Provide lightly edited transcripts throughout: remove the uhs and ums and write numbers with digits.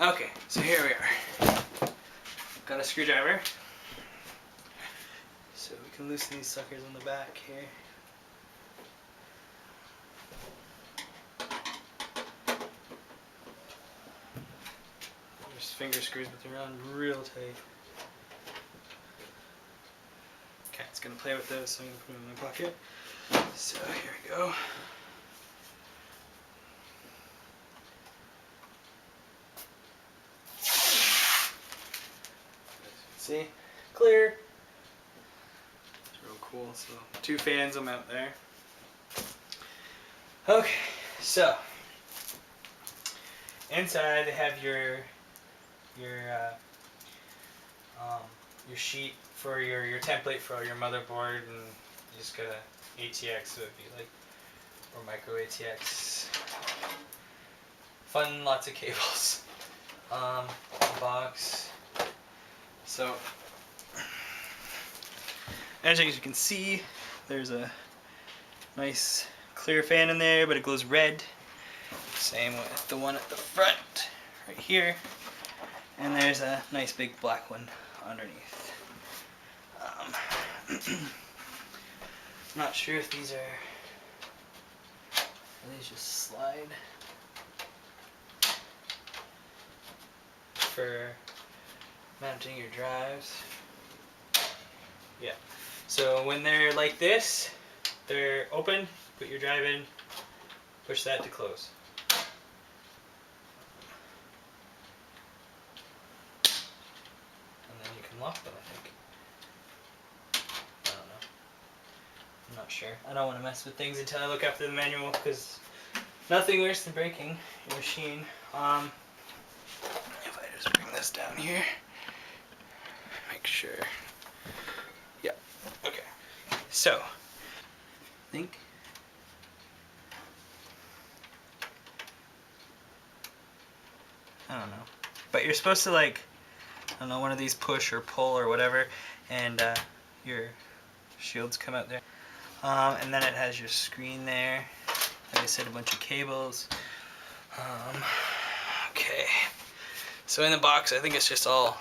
Okay, so here we are. Got a screwdriver. So we can loosen these suckers on the back here. There's finger screws, but they're on real tight. Okay, it's gonna play with those, so I'm gonna put them in my pocket. So here we go. See? Clear. It's real cool. So 2 fans I'm out there. Okay, so inside they have your sheet for your template for your motherboard, and you just got a ATX, so it'd be like, or micro ATX. Fun, lots of cables. Box. So as you can see, there's a nice clear fan in there, but it glows red. Same with the one at the front, right here. And there's a nice big black one underneath. I'm not sure if these are these just slide for mounting your drives. Yeah. So when they're like this, they're open, put your drive in, push that to close. And then you can lock them, I think. I don't know. I'm not sure. I don't want to mess with things until I look after the manual, because nothing worse than breaking your machine. If I just bring this down here, make sure. Yeah. Okay. So, I think I don't know, but you're supposed to, like, I don't know, one of these push or pull or whatever, and your shields come out there. And then it has your screen there. Like I said, a bunch of cables. Okay. So in the box, I think it's just all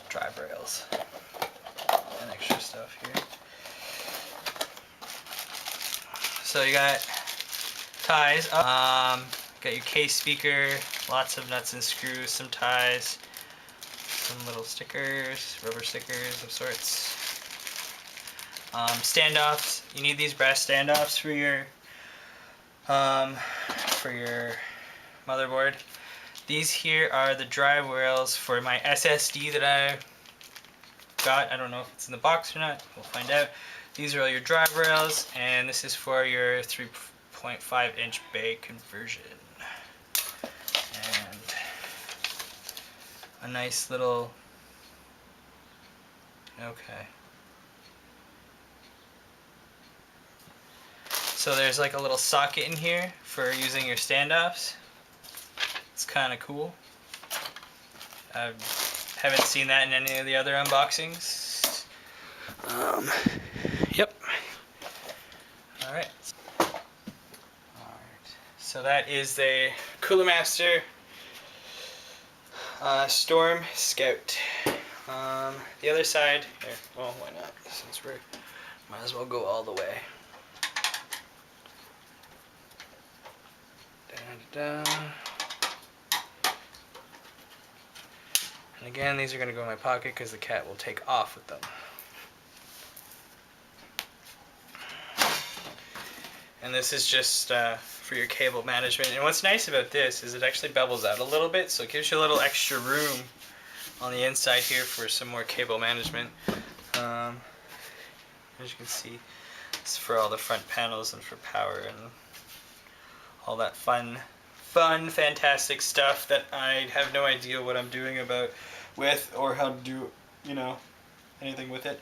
drive rails and extra stuff here. So you got ties. Got your case speaker, lots of nuts and screws, some ties, some little stickers, rubber stickers of sorts. Standoffs. You need these brass standoffs for your motherboard. These here are the drive rails for my SSD that I got. I don't know if it's in the box or not. We'll find out. These are all your drive rails, and this is for your 3.5-inch bay conversion. And a nice little, okay. So there's like a little socket in here for using your standoffs. It's kind of cool. I haven't seen that in any of the other unboxings. Yep. Alright. So that is the Cooler Master Storm Scout. The other side, here, well, why not? Since we're, might as well go all the way. Da, da, da. And again, these are going to go in my pocket because the cat will take off with them. And this is just for your cable management. And what's nice about this is it actually bevels out a little bit, so it gives you a little extra room on the inside here for some more cable management. As you can see, it's for all the front panels and for power and all that fun, fantastic stuff that I have no idea what I'm doing with or how to do, you know, anything with it.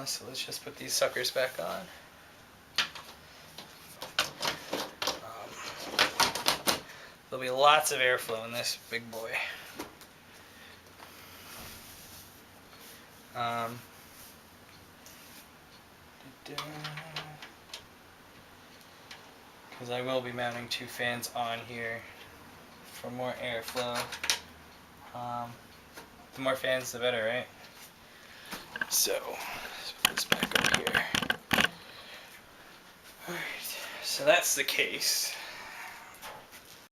So let's just put these suckers back on. There'll be lots of airflow in this big boy. Because I will be mounting 2 fans on here for more airflow. The more fans, the better, right? So, let's put this back over here. Alright, so that's the case.